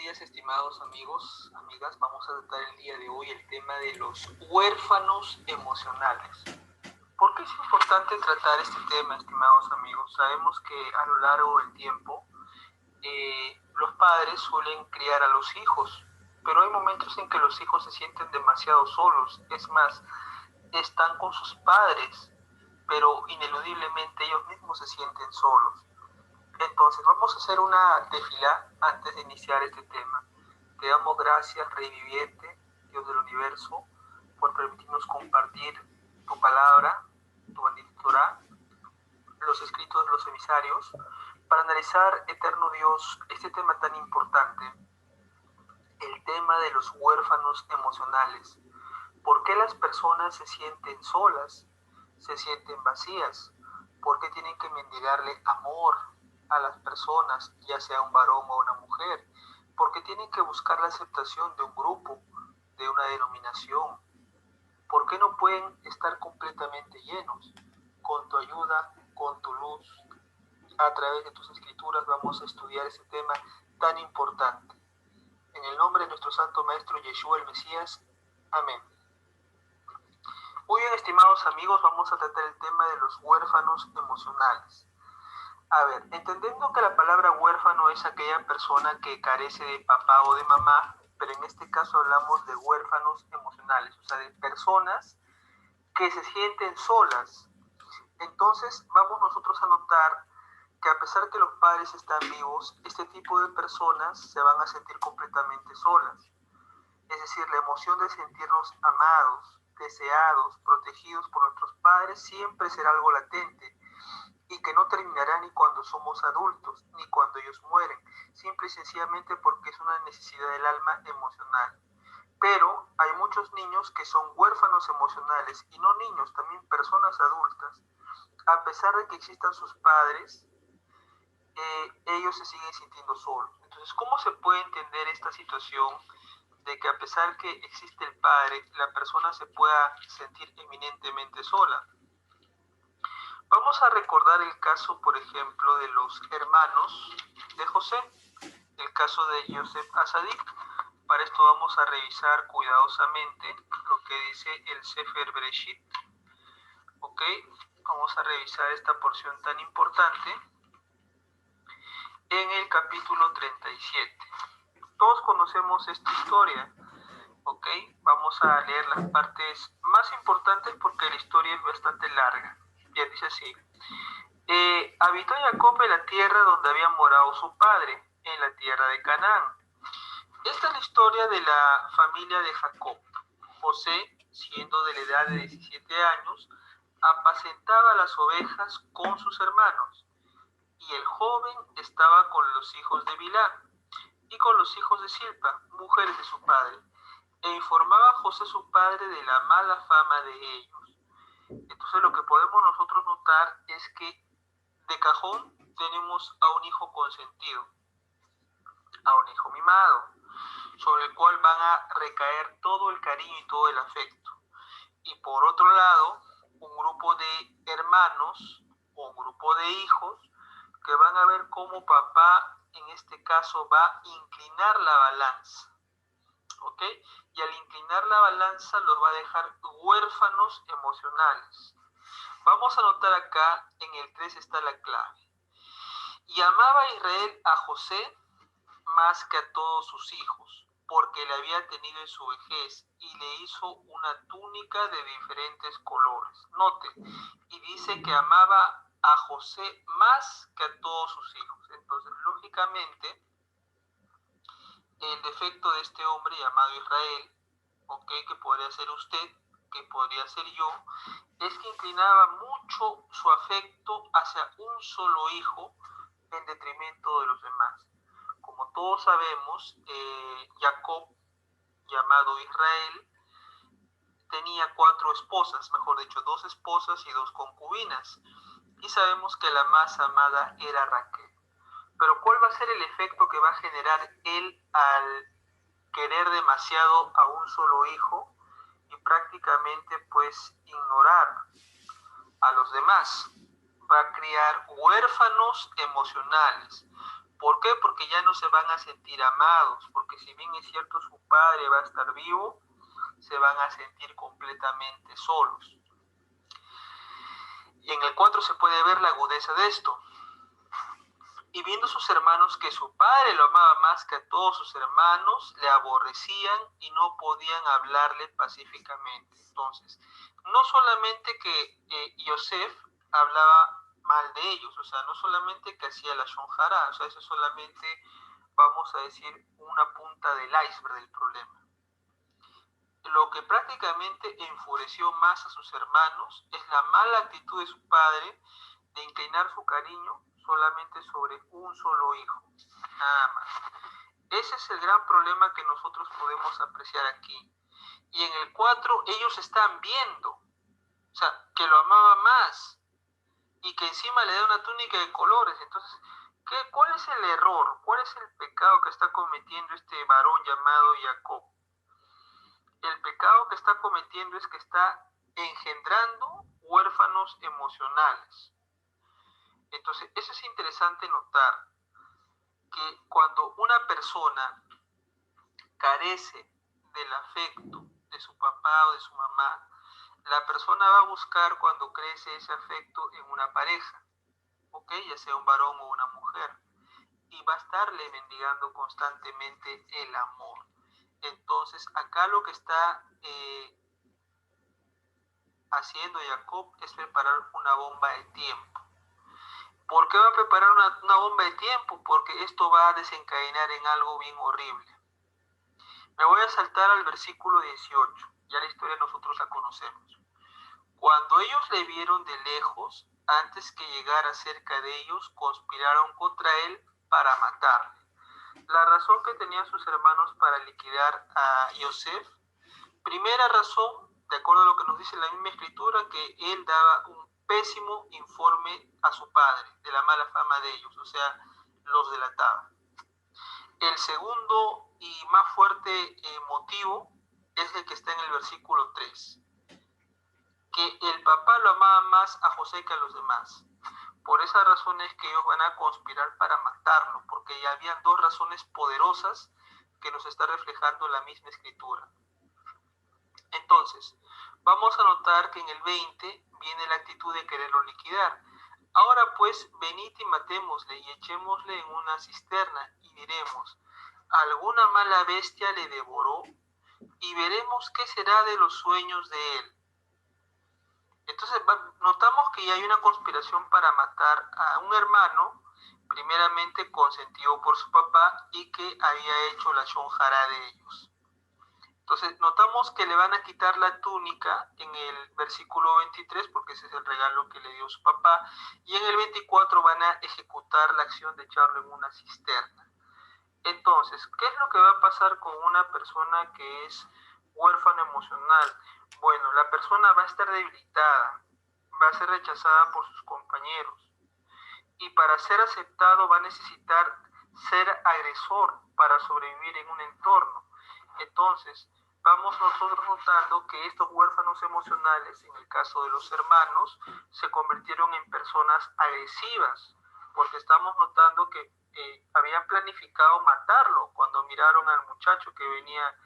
días, estimados amigos, amigas. Vamos a tratar el día de hoy el tema de los huérfanos emocionales. ¿Por qué es importante tratar este tema, estimados amigos? Sabemos que a lo largo del tiempo los padres suelen criar a los hijos, pero hay momentos en que los hijos se sienten demasiado solos. Es más, están con sus padres, pero ineludiblemente ellos mismos se sienten solos. Entonces vamos a hacer una tefilá antes de iniciar este tema. Te damos gracias, Rey Viviente, Dios del Universo, por permitirnos compartir tu palabra, tu bendita Torah, los escritos de los emisarios, para analizar, eterno Dios, este tema tan importante, el tema de los huérfanos emocionales. ¿Por qué las personas se sienten solas, se sienten vacías? ¿Por qué tienen que mendigarle amor a las personas, ya sea un varón o una mujer? ¿Por qué tienen que buscar la aceptación de un grupo, de una denominación? ¿Por qué no pueden estar completamente llenos? Con tu ayuda, con tu luz, a través de tus escrituras vamos a estudiar este tema tan importante. En el nombre de nuestro Santo Maestro Yeshua el Mesías. Amén. Muy bien, estimados amigos, vamos a tratar el tema de los huérfanos emocionales. A ver, entendiendo que la palabra huérfano es aquella persona que carece de papá o de mamá, pero en este caso hablamos de huérfanos emocionales, o sea, de personas que se sienten solas. Entonces vamos nosotros a notar que a pesar que los padres están vivos, este tipo de personas se van a sentir completamente solas. Es decir, la emoción de sentirnos amados, deseados, protegidos por nuestros padres siempre será algo latente y que no terminará ni cuando somos adultos, ni cuando ellos mueren, simple y sencillamente porque es una necesidad del alma emocional. Pero hay muchos niños que son huérfanos emocionales, y no niños, también personas adultas. A pesar de que existan sus padres, ellos se siguen sintiendo solos. Entonces, ¿cómo se puede entender esta situación de que a pesar que existe el padre, la persona se pueda sentir eminentemente sola? Vamos a recordar el caso, por ejemplo, de los hermanos de José, el caso de Yosef Azadik. Para esto vamos a revisar cuidadosamente lo que dice el Sefer Bereshit. ¿Ok? Vamos a revisar esta porción tan importante en el capítulo 37. Todos conocemos esta historia. ¿Ok? Vamos a leer las partes más importantes porque la historia es bastante larga. Bien, dice así. Habitó Jacob en la tierra donde había morado su padre, en la tierra de Canaán. Esta es la historia de la familia de Jacob. José, siendo de la edad de 17 años, apacentaba las ovejas con sus hermanos, y el joven estaba con los hijos de Bilhá y con los hijos de Silpa, mujeres de su padre, e informaba a José su padre de la mala fama de ellos. Entonces lo que podemos nosotros notar es que de cajón tenemos a un hijo consentido, a un hijo mimado, sobre el cual van a recaer todo el cariño y todo el afecto. Y por otro lado, un grupo de hermanos o un grupo de hijos que van a ver cómo papá en este caso va a inclinar la balanza. ¿Ok? Y al inclinar la balanza los va a dejar huérfanos emocionales. Vamos a notar acá, en el 3 está la clave. Y amaba Israel a José más que a todos sus hijos, porque le había tenido en su vejez, y le hizo una túnica de diferentes colores. Note, y dice que amaba a José más que a todos sus hijos. Entonces, lógicamente, el defecto de este hombre llamado Israel, ¿ok?, que podría ser usted, que podría ser yo, es que inclinaba mucho su afecto hacia un solo hijo en detrimento de los demás. Como todos sabemos, Jacob, llamado Israel, tenía 4 esposas, mejor dicho, 2 esposas y 2 concubinas. Y sabemos que la más amada era Raquel. Pero ¿cuál va a ser el efecto que va a generar él al querer demasiado a un solo hijo y prácticamente pues ignorar a los demás? Va a criar huérfanos emocionales. ¿Por qué? Porque ya no se van a sentir amados, porque si bien es cierto su padre va a estar vivo, se van a sentir completamente solos. Y en el 4 se puede ver la agudeza de esto. Y viendo sus hermanos que su padre lo amaba más que a todos sus hermanos, le aborrecían y no podían hablarle pacíficamente. Entonces, no solamente que Yosef hablaba mal de ellos, o sea, no solamente que hacía la shonjara, o sea, eso solamente, vamos a decir, una punta del iceberg del problema. Lo que prácticamente enfureció más a sus hermanos es la mala actitud de su padre de inclinar su cariño solamente sobre un solo hijo, nada más. Ese es el gran problema que nosotros podemos apreciar aquí. Y en el 4 ellos están viendo, o sea, que lo amaba más y que encima le da una túnica de colores. Entonces, ¿cuál es el error? ¿Cuál es el pecado que está cometiendo este varón llamado Jacob? El pecado que está cometiendo es que está engendrando huérfanos emocionales. Entonces, eso es interesante notar, que cuando una persona carece del afecto de su papá o de su mamá, la persona va a buscar cuando crece ese afecto en una pareja, ¿ok? Ya sea un varón o una mujer, y va a estarle mendigando constantemente el amor. Entonces, acá lo que está haciendo Jacob es preparar una bomba de tiempo. ¿Por qué va a preparar una bomba de tiempo? Porque esto va a desencadenar en algo bien horrible. Me voy a saltar al versículo 18. Ya la historia nosotros la conocemos. Cuando ellos le vieron de lejos, antes que llegara cerca de ellos, conspiraron contra él para matarle. La razón que tenían sus hermanos para liquidar a Yosef, primera razón, de acuerdo a lo que nos dice la misma escritura, que él daba un pésimo informe a su padre de la mala fama de ellos, o sea, los delataba. El segundo y más fuerte motivo es el que está en el versículo 3, que el papá lo amaba más a José que a los demás. Por esa razón es que ellos van a conspirar para matarlo, porque ya habían dos razones poderosas que nos está reflejando la misma escritura. Entonces, vamos a notar que en el 20 viene la actitud de quererlo liquidar. Ahora pues, venid y matémosle y echémosle en una cisterna y diremos, alguna mala bestia le devoró y veremos qué será de los sueños de él. Entonces notamos que ya hay una conspiración para matar a un hermano, primeramente consentido por su papá y que había hecho la shonjara de ellos. Entonces notamos que le van a quitar la túnica en el versículo 23, porque ese es el regalo que le dio su papá, y en el 24 van a ejecutar la acción de echarlo en una cisterna. Entonces, ¿qué es lo que va a pasar con una persona que es huérfana emocional? Bueno, la persona va a estar debilitada, va a ser rechazada por sus compañeros y para ser aceptado va a necesitar ser agresor para sobrevivir en un entorno. Entonces, vamos nosotros notando que estos huérfanos emocionales, en el caso de los hermanos, se convirtieron en personas agresivas, porque estamos notando que habían planificado matarlo cuando miraron al muchacho que venía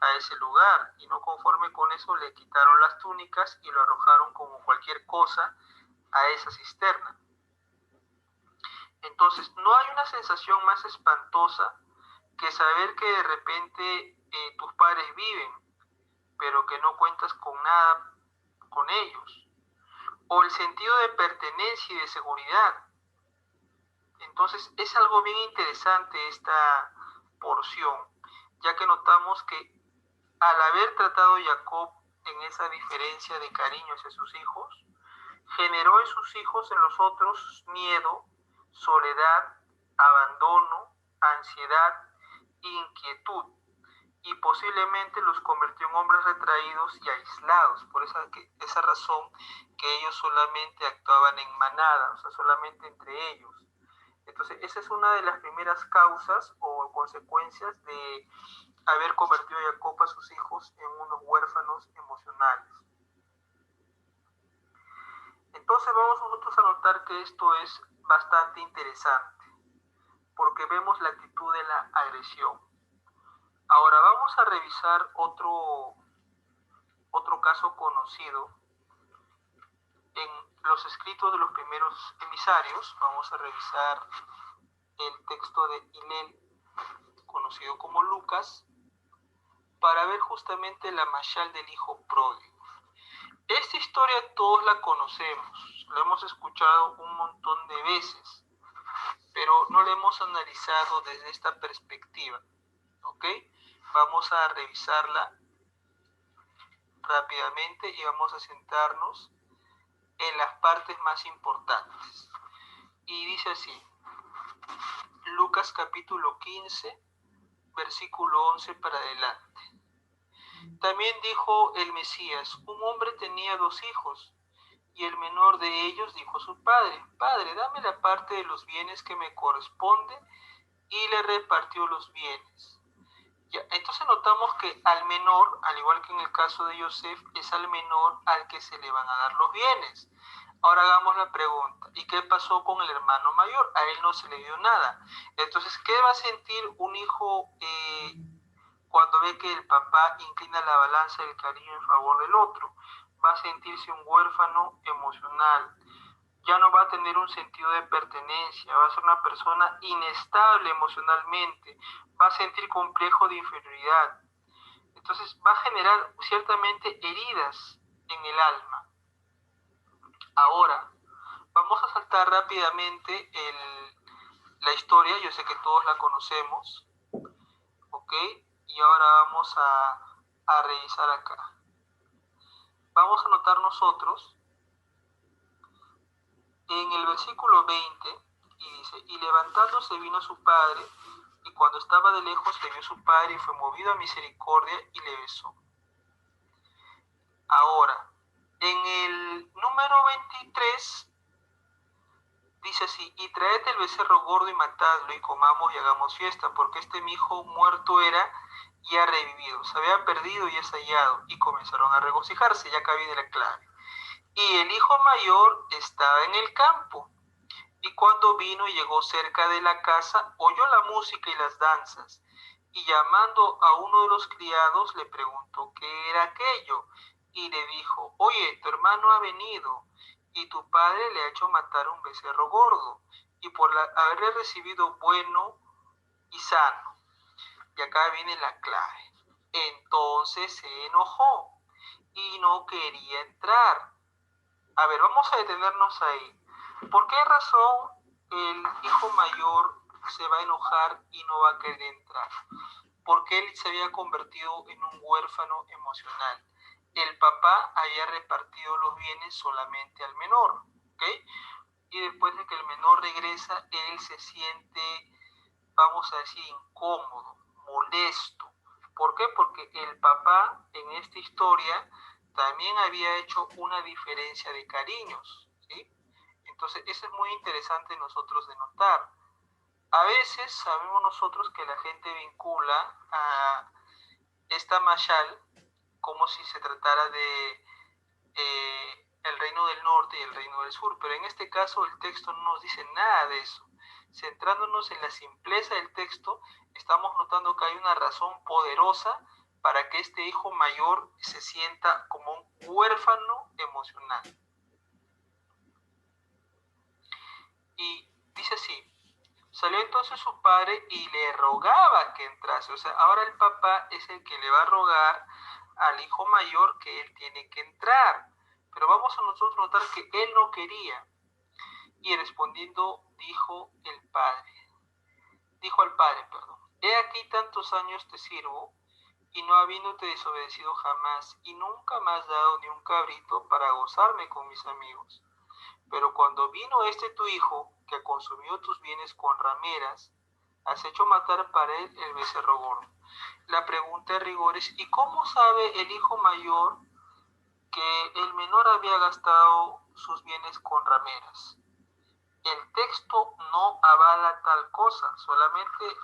a ese lugar, y no conforme con eso le quitaron las túnicas y lo arrojaron como cualquier cosa a esa cisterna. Entonces, no hay una sensación más espantosa que saber que de repente tus padres viven, pero que no cuentas con nada con ellos, o el sentido de pertenencia y de seguridad. Entonces, es algo bien interesante esta porción, ya que notamos que al haber tratado Jacob en esa diferencia de cariño hacia sus hijos, generó en sus hijos, en los otros, miedo, soledad, abandono, ansiedad, inquietud, y posiblemente los convirtió en hombres retraídos y aislados, por esa razón que ellos solamente actuaban en manada, o sea, solamente entre ellos. Entonces, esa es una de las primeras causas o consecuencias de haber convertido a Jacob a sus hijos en unos huérfanos emocionales. Entonces vamos nosotros a notar que esto es bastante interesante, porque vemos la actitud de la agresión. Ahora vamos a revisar otro caso conocido en los escritos de los primeros emisarios. Vamos a revisar el texto de Hillel, conocido como Lucas, para ver justamente la mashal del hijo pródigo. Esta historia todos la conocemos, la hemos escuchado un montón de veces, pero no la hemos analizado desde esta perspectiva, ¿ok? Vamos a revisarla rápidamente y vamos a centrarnos en las partes más importantes. Y dice así, Lucas capítulo 15, versículo 11 para adelante. También dijo el Mesías, un hombre tenía 2 hijos, y el menor de ellos dijo a su padre, Padre, dame la parte de los bienes que me corresponde, y le repartió los bienes. Ya, entonces notamos que al menor, al igual que en el caso de Yosef, es al menor al que se le van a dar los bienes. Ahora hagamos la pregunta, ¿y qué pasó con el hermano mayor? A él no se le dio nada. Entonces, ¿qué va a sentir un hijo cuando ve que el papá inclina la balanza del cariño en favor del otro? Va a sentirse un huérfano emocional, ya no va a tener un sentido de pertenencia, va a ser una persona inestable emocionalmente, va a sentir complejo de inferioridad. Entonces va a generar ciertamente heridas en el alma. Ahora, vamos a saltar rápidamente la historia, yo sé que todos la conocemos, ¿ok? Y ahora vamos a revisar acá. Vamos a notar nosotros en el versículo 20, y dice, y levantándose vino a su padre, y cuando estaba de lejos le vio su padre, y fue movido a misericordia, y le besó. Ahora, en el número 23, dice así, y traed el becerro gordo y matadlo, y comamos y hagamos fiesta, porque este mi hijo muerto era y ha revivido, se había perdido y es hallado, y comenzaron a regocijarse, ya acá viene la clave. Y el hijo mayor estaba en el campo, y cuando vino y llegó cerca de la casa, oyó la música y las danzas, y llamando a uno de los criados le preguntó qué era aquello, y le dijo, oye, tu hermano ha venido, y tu padre le ha hecho matar un becerro gordo, y por haberle recibido bueno y sano. Y acá viene la clave. Entonces se enojó y no quería entrar. A ver, vamos a detenernos ahí. ¿Por qué razón el hijo mayor se va a enojar y no va a querer entrar? Porque él se había convertido en un huérfano emocional. El papá había repartido los bienes solamente al menor, ¿ok? Y después de que el menor regresa, él se siente, vamos a decir, incómodo, molesto. ¿Por qué? Porque el papá en esta historia también había hecho una diferencia de cariños, ¿sí? Entonces, eso es muy interesante nosotros de notar. A veces sabemos nosotros que la gente vincula a esta mashal como si se tratara de el reino del norte y el reino del sur, pero en este caso el texto no nos dice nada de eso. Centrándonos en la simpleza del texto, estamos notando que hay una razón poderosa para que este hijo mayor se sienta como un huérfano emocional. Y dice así, salió entonces su padre y le rogaba que entrase. O sea, ahora el papá es el que le va a rogar al hijo mayor que él tiene que entrar. Pero vamos a nosotros notar que él no quería. Y respondiendo dijo al padre, he aquí tantos años te sirvo, y no habiéndote desobedecido jamás, y nunca me has dado ni un cabrito para gozarme con mis amigos. Pero cuando vino este tu hijo, que consumió tus bienes con rameras, has hecho matar para él el becerro gordo. La pregunta de rigor es, ¿y cómo sabe el hijo mayor que el menor había gastado sus bienes con rameras? El texto no avala tal cosa, solamente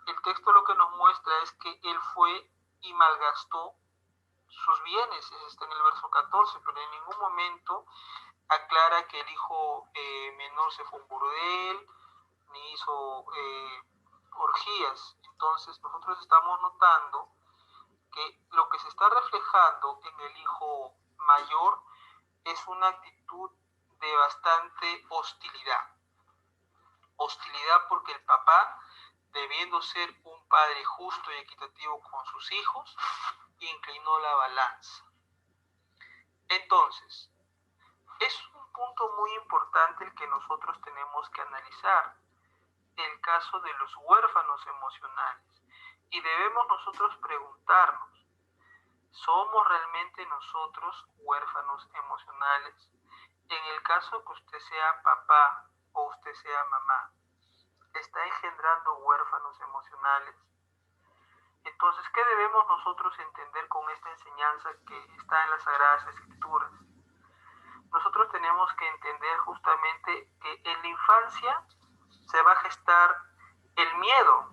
el texto lo que nos muestra es que él fue y malgastó sus bienes, eso está en el verso 14, pero en ningún momento aclara que el hijo menor se fue a un burdel, ni hizo orgías. Entonces nosotros estamos notando que lo que se está reflejando en el hijo mayor es una actitud de bastante hostilidad. Hostilidad porque el papá, debiendo ser un padre justo y equitativo con sus hijos, inclinó la balanza. Entonces, es un punto muy importante el que nosotros tenemos que analizar, el caso de los huérfanos emocionales. Y debemos nosotros preguntarnos, ¿somos realmente nosotros huérfanos emocionales? En el caso que usted sea papá o usted sea mamá, ¿está engendrando huérfanos emocionales? Entonces, ¿qué debemos nosotros entender con esta enseñanza que está en las Sagradas Escrituras? Nosotros tenemos que entender justamente que en la infancia se va a gestar el miedo,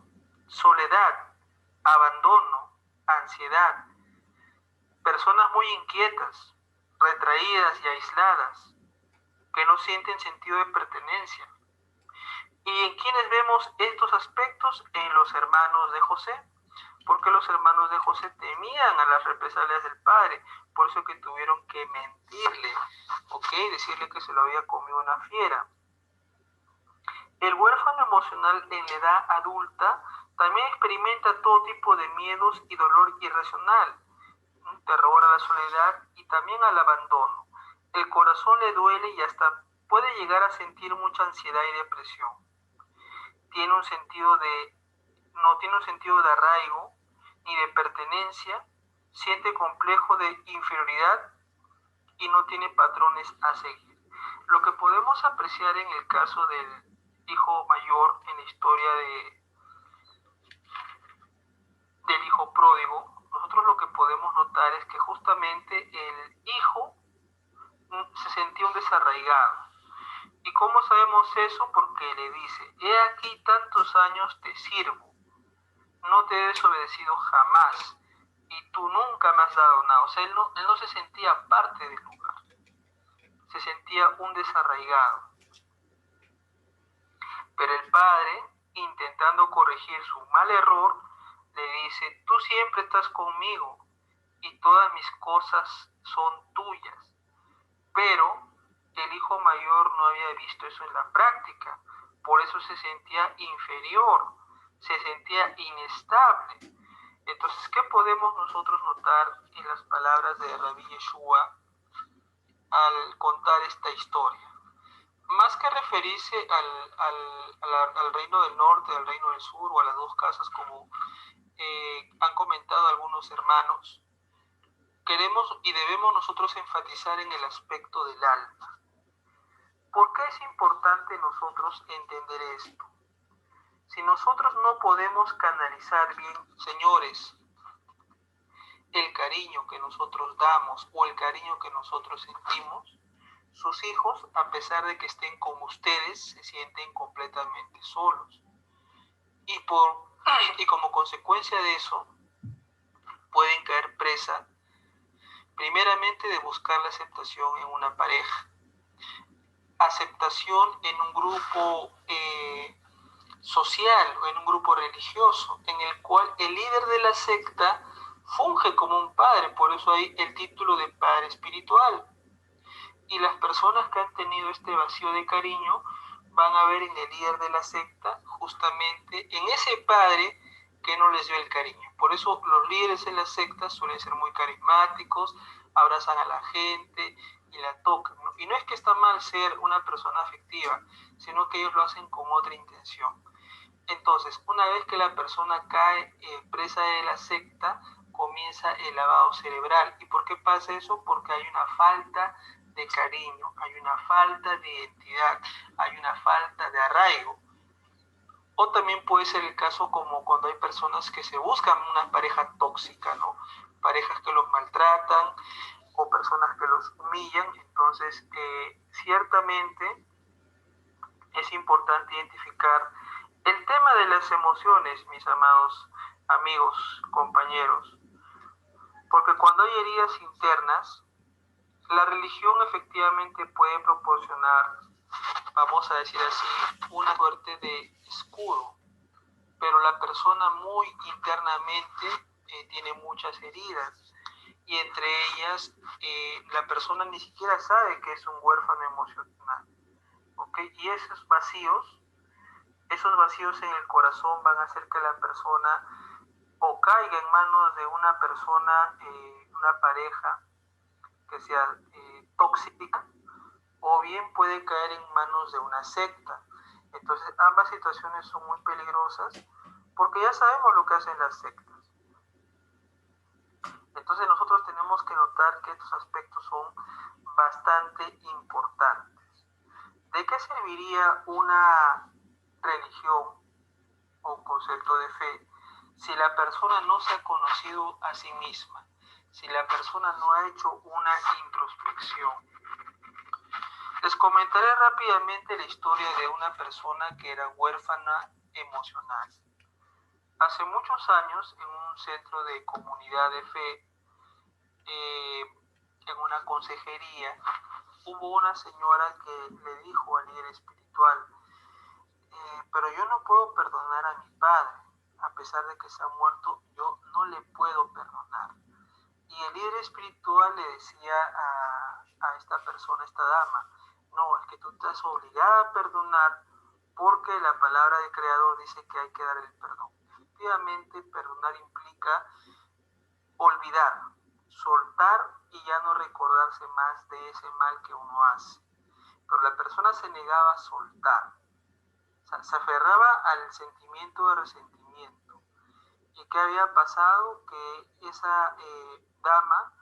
soledad, abandono, ansiedad, personas muy inquietas, retraídas y aisladas, que no sienten sentido de pertenencia. ¿Y en quiénes vemos estos aspectos? En los hermanos de José, porque los hermanos de José temían a las represalias del padre, por eso que tuvieron que mentirle, decirle que se lo había comido una fiera. El huérfano emocional en la edad adulta también experimenta todo tipo de miedos y dolor irracional, terror a la soledad y también al abandono. El corazón le duele y hasta puede llegar a sentir mucha ansiedad y depresión. No tiene un sentido de arraigo ni de pertenencia, siente complejo de inferioridad y no tiene patrones a seguir. Lo que podemos apreciar en el caso del hijo mayor en la historia del hijo pródigo, nosotros lo que podemos notar es que justamente el hijo se sentía un desarraigado. ¿Y cómo sabemos eso? Porque le dice, he aquí tantos años te sirvo, no te he desobedecido jamás, y tú nunca me has dado nada. O sea, él no se sentía parte del lugar, se sentía un desarraigado. Pero el padre, intentando corregir su mal error, le dice, tú siempre estás conmigo y todas mis cosas son tuyas. Pero el hijo mayor no había visto eso en la práctica, por eso se sentía inferior, se sentía inestable. Entonces, ¿qué podemos nosotros notar en las palabras de Rabbi Yeshua al contar esta historia? Más que referirse al reino del norte, al reino del sur o a las dos casas, como han comentado algunos hermanos, queremos y debemos nosotros enfatizar en el aspecto del alma. ¿Por qué es importante nosotros entender esto? Si nosotros no podemos canalizar bien, señores, el cariño que nosotros damos o el cariño que nosotros sentimos, sus hijos, a pesar de que estén con ustedes, se sienten completamente solos. Y como consecuencia de eso, pueden caer presa, primeramente, de buscar la aceptación en una pareja, aceptación en un grupo social o en un grupo religioso, en el cual el líder de la secta funge como un padre, por eso hay el título de padre espiritual. Y las personas que han tenido este vacío de cariño van a ver en el líder de la secta justamente en ese padre que no les dio el cariño. Por eso los líderes de la secta suelen ser muy carismáticos, abrazan a la gente y la tocan, ¿no? Y no es que está mal ser una persona afectiva, sino que ellos lo hacen con otra intención. Entonces, una vez que la persona cae presa de la secta, comienza el lavado cerebral. ¿Y por qué pasa eso? Porque hay una falta de cariño, hay una falta de identidad, hay una falta de arraigo. O también puede ser el caso como cuando hay personas que se buscan una pareja tóxica, ¿no? Parejas que los maltratan o personas que los humillan. Entonces, ciertamente es importante identificar el tema de las emociones, mis amados amigos, compañeros, porque cuando hay heridas internas, la religión efectivamente puede proporcionar vamos a decir así, una suerte de escudo, pero la persona muy internamente tiene muchas heridas, y entre ellas la persona ni siquiera sabe que es un huérfano emocional, ¿ok? Y esos vacíos en el corazón van a hacer que la persona o caiga en manos de una persona, una pareja que sea tóxica, o bien puede caer en manos de una secta. Entonces ambas situaciones son muy peligrosas porque ya sabemos lo que hacen las sectas. Entonces nosotros tenemos que notar que estos aspectos son bastante importantes. ¿De qué serviría una religión o concepto de fe si la persona no se ha conocido a sí misma, si la persona no ha hecho una introspección? Les comentaré rápidamente la historia de una persona que era huérfana emocional. Hace muchos años, en un centro de comunidad de fe, en una consejería, hubo una señora que le dijo al líder espiritual, pero yo no puedo perdonar a mi padre, a pesar de que se ha muerto, yo no le puedo perdonar. Y el líder espiritual le decía a esta persona, a esta dama, no, es que tú estás obligada a perdonar porque la palabra del Creador dice que hay que dar el perdón. Efectivamente, perdonar implica olvidar, soltar y ya no recordarse más de ese mal que uno hace. Pero la persona se negaba a soltar, o sea, se aferraba al sentimiento de resentimiento. ¿Y qué había pasado? Que esa dama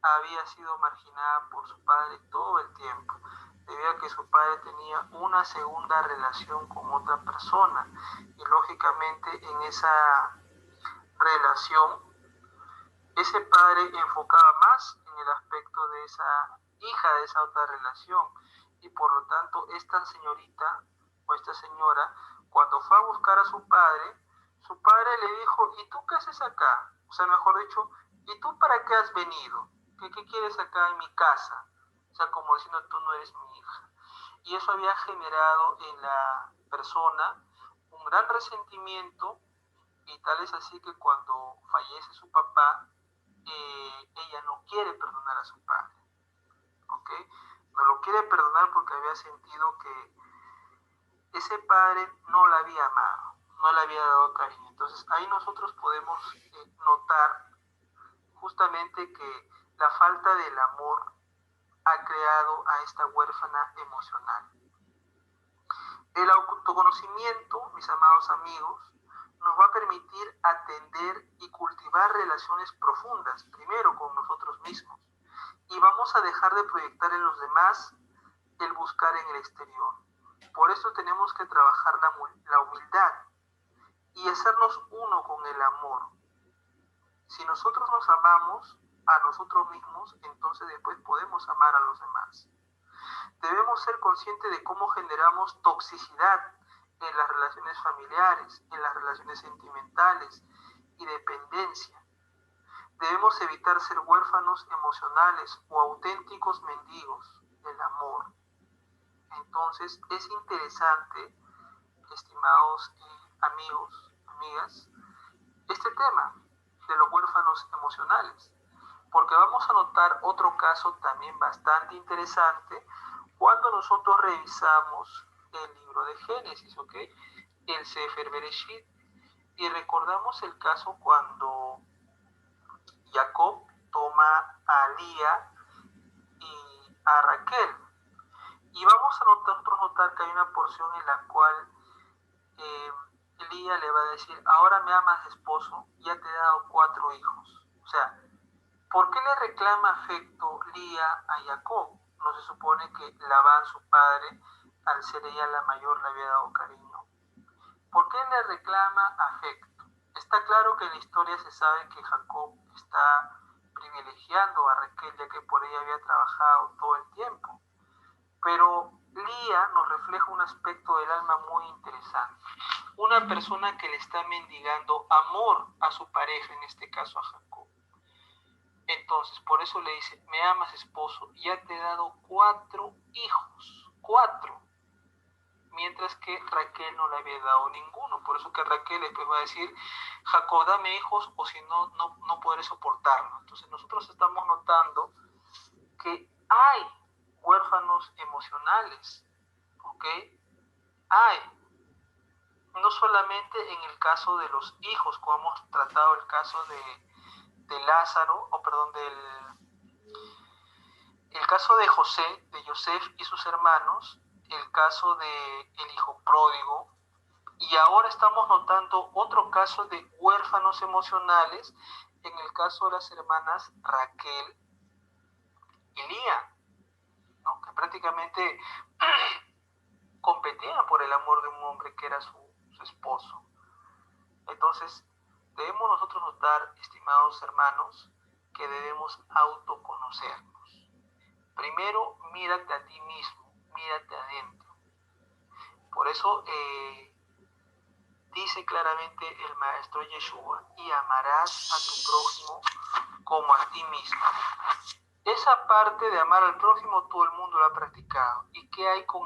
había sido marginada por su padre todo el tiempo, debido a que su padre tenía una segunda relación con otra persona, y lógicamente en esa relación ese padre enfocaba más en el aspecto de esa hija de esa otra relación, y por lo tanto esta señorita o esta señora, cuando fue a buscar a su padre le dijo, ¿y tú qué haces acá? O sea, mejor dicho, ¿y tú para qué has venido? ¿Qué quieres acá en mi casa? O sea, como diciendo, tú no eres mi hija. Y eso había generado en la persona un gran resentimiento, y tal es así que cuando fallece su papá, ella no quiere perdonar a su padre, ¿ok? No lo quiere perdonar porque había sentido que ese padre no la había amado, no le había dado cariño. Entonces ahí nosotros podemos notar justamente que la falta del amor ha creado a esta huérfana emocional. El autoconocimiento, mis amados amigos, nos va a permitir atender y cultivar relaciones profundas, primero con nosotros mismos, y vamos a dejar de proyectar en los demás el buscar en el exterior. Por eso tenemos que trabajar la humildad y hacernos uno con el amor. Si nosotros nos amamos a nosotros mismos, entonces después podemos amar a los demás. Debemos ser conscientes de cómo generamos toxicidad en las relaciones familiares, en las relaciones sentimentales y dependencia. Debemos evitar ser huérfanos emocionales o auténticos mendigos del amor. Entonces es interesante, estimados amigos, amigas, este tema de los huérfanos emocionales, porque vamos a notar otro caso también bastante interesante cuando nosotros revisamos el libro de Génesis, ¿ok? El Sefer Bereshit, y recordamos el caso cuando Jacob toma a Lía y a Raquel. Y vamos a notar que hay una porción en la cual Lía le va a decir, ahora me amas esposo, ya te he dado 4 hijos. O sea, ¿por qué le reclama afecto Lía a Jacob? ¿No se supone que Labán, su padre, al ser ella la mayor, le había dado cariño? ¿Por qué le reclama afecto? Está claro que en la historia se sabe que Jacob está privilegiando a Raquel, ya que por ella había trabajado todo el tiempo. Pero Lía nos refleja un aspecto del alma muy interesante. Una persona que le está mendigando amor a su pareja, en este caso a Jacob. Entonces, por eso le dice, me amas esposo, ya te he dado 4 hijos, 4. mientras que Raquel no le había dado ninguno. Por eso que Raquel después va a decir, Jacob, dame hijos, o si no, no podré soportarlo. Entonces nosotros estamos notando que hay huérfanos emocionales, ¿ok? Hay. No solamente en el caso de los hijos, como hemos tratado el caso de Lázaro, el caso de José, de Yosef y sus hermanos, el caso del hijo pródigo, y ahora estamos notando otro caso de huérfanos emocionales en el caso de las hermanas Raquel y Lía, ¿no? Que prácticamente competían por el amor de un hombre que era su esposo. Entonces, debemos nosotros notar, estimados hermanos, que debemos autoconocernos. Primero, mírate a ti mismo, mírate adentro. Por eso dice claramente el Maestro Yeshua, y amarás a tu prójimo como a ti mismo. Esa parte de amar al prójimo todo el mundo lo ha practicado. ¿Y qué hay con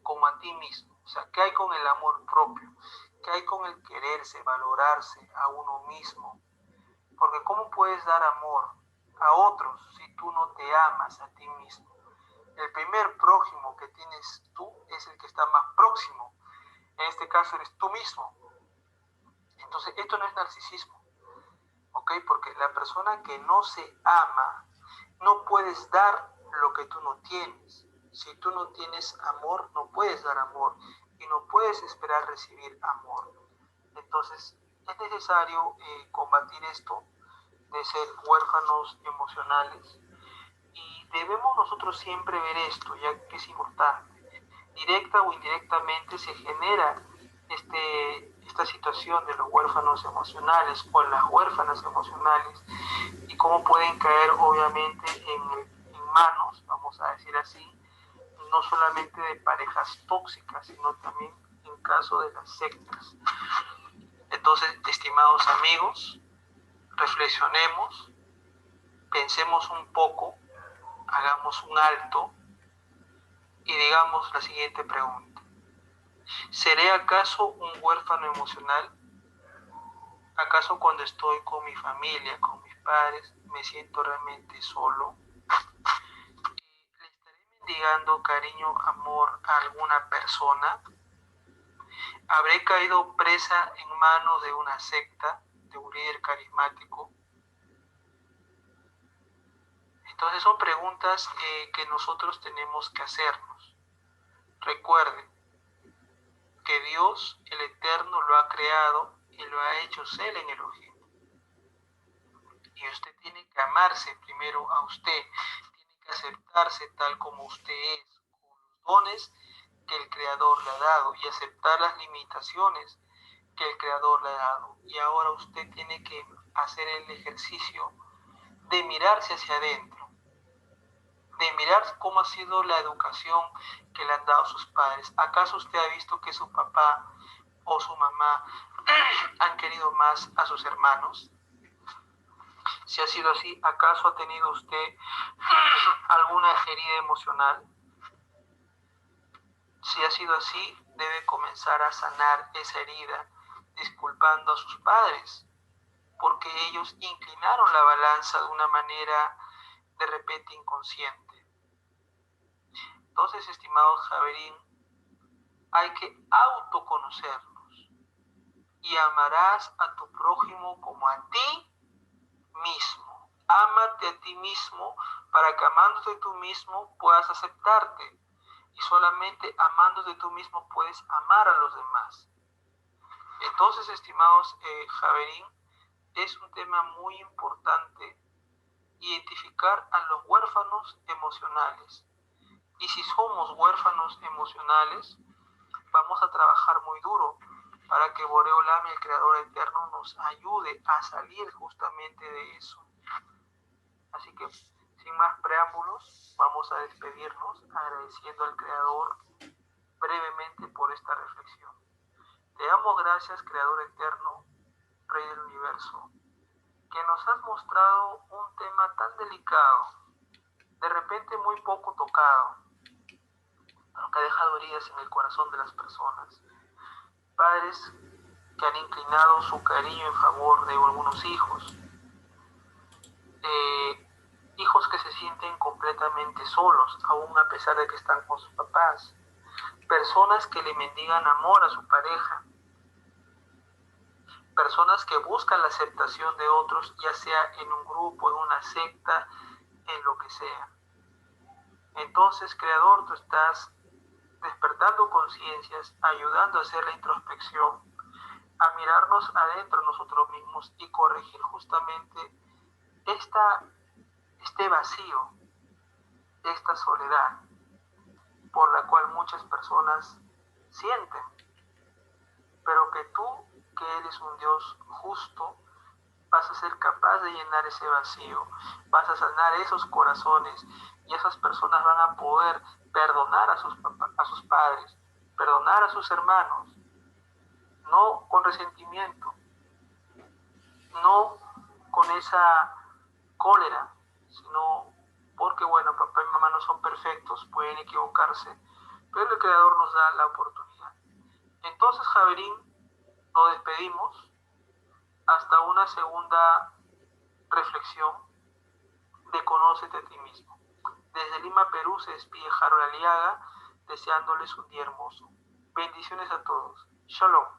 como a ti mismo? O sea, ¿qué hay con el amor propio? ¿Qué hay con el quererse, valorarse a uno mismo? Porque ¿cómo puedes dar amor a otros si tú no te amas a ti mismo? El primer prójimo que tienes tú es el que está más próximo. En este caso eres tú mismo. Entonces, esto no es narcisismo, ¿ok? Porque la persona que no se ama, no puedes dar lo que tú no tienes. Si tú no tienes amor, no puedes dar amor y no puedes esperar recibir amor. Entonces, es necesario combatir esto de ser huérfanos emocionales, y debemos nosotros siempre ver esto, ya que es importante. Directa o indirectamente se genera esta situación de los huérfanos emocionales o las huérfanas emocionales, y cómo pueden caer obviamente en manos, vamos a decir así, no solamente de parejas tóxicas, sino también en caso de las sectas. Entonces, estimados amigos, reflexionemos, pensemos un poco, hagamos un alto y digamos la siguiente pregunta. ¿Seré acaso un huérfano emocional? ¿Acaso cuando estoy con mi familia, con mis padres, me siento realmente solo? ¿Le estaré mendigando cariño, amor a alguna persona? ¿Habré caído presa en manos de una secta, de un líder carismático? Entonces son preguntas que nosotros tenemos que hacernos. Recuerden que Dios, el Eterno, lo ha creado y lo ha hecho ser en Elohim. Y usted tiene que amarse primero a usted, tiene que aceptarse tal como usted es, con los dones que el Creador le ha dado, y aceptar las limitaciones que el Creador le ha dado. Y ahora usted tiene que hacer el ejercicio de mirarse hacia adentro, de mirar cómo ha sido la educación que le han dado sus padres. ¿Acaso usted ha visto que su papá o su mamá han querido más a sus hermanos? Si ha sido así, ¿acaso ha tenido usted alguna herida emocional? Si ha sido así, debe comenzar a sanar esa herida, disculpando a sus padres, porque ellos inclinaron la balanza de una manera de repente inconsciente. Entonces, estimados Javerín, hay que autoconocernos, y amarás a tu prójimo como a ti mismo. Ámate a ti mismo para que amándote tú mismo puedas aceptarte, y solamente amándote tú mismo puedes amar a los demás. Entonces, estimados Javerín, es un tema muy importante identificar a los huérfanos emocionales. Y si somos huérfanos emocionales, vamos a trabajar muy duro para que Boreolam, el Creador Eterno, nos ayude a salir justamente de eso. Así que, sin más preámbulos, vamos a despedirnos agradeciendo al Creador brevemente por esta reflexión. Te damos gracias, Creador Eterno, Rey del Universo, que nos has mostrado un tema tan delicado, de repente muy poco tocado, pero que ha dejado heridas en el corazón de las personas. Padres que han inclinado su cariño en favor de algunos hijos. Hijos que se sienten completamente solos, aún a pesar de que están con sus papás. Personas que le mendigan amor a su pareja. Personas que buscan la aceptación de otros, ya sea en un grupo, en una secta, en lo que sea. Entonces, Creador, tú estás despertando conciencias, ayudando a hacer la introspección, a mirarnos adentro nosotros mismos y corregir justamente este vacío, esta soledad por la cual muchas personas sienten, pero que tú, que eres un Dios justo, vas a ser capaz de llenar ese vacío, vas a sanar esos corazones y esas personas van a poder perdonar a sus padres, perdonar a sus hermanos, no con resentimiento, no con esa cólera, sino porque, bueno, papá y mamá no son perfectos, pueden equivocarse, pero el Creador nos da la oportunidad. Entonces, Javerín, nos despedimos hasta una segunda reflexión de Conócete a ti mismo. Desde Lima, Perú, se despide Harold Aliaga, deseándoles un día hermoso. Bendiciones a todos. Shalom.